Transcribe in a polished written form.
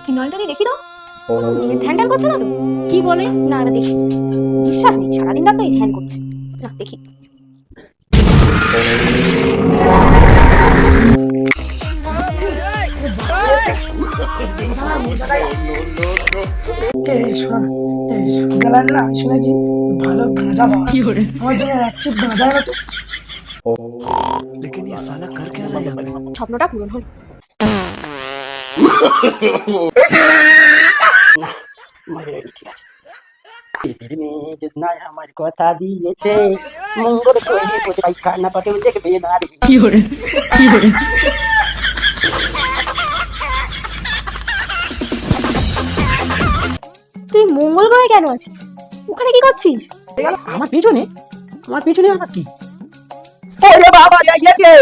কি নলটা দেখি তো ধ্যান ট্যান করছে না তো? কি বলে? না এবার দেখি। বিশ্বাস নেই, সারাদিন রাত এই ধ্যান করছে। না দেখি। এই শোন, এই সুইজারল্যান্ড না আমি শুনেছি ভালো গাঁজা পাওয়া যায়। আমার জন্য এক চিপ গাঁজা এনে তো। लेकिन ये साला कर क्या रहा है यहाँ पे? স্বপ্নটা পূরণ হল। ঠিক আছে। এদের মেয়ে জোৎস্নায় আমার কথা দিয়েছে, মঙ্গল গ্রহে কোথায় কান্না পাটেও দেখবে না রে। তুই মঙ্গল গ্রহে কেন আছিস? ওখানে কি করছিস? আমার পেছনে, আমার পেছনে আবার কি? ওরে বাবা, এই কে?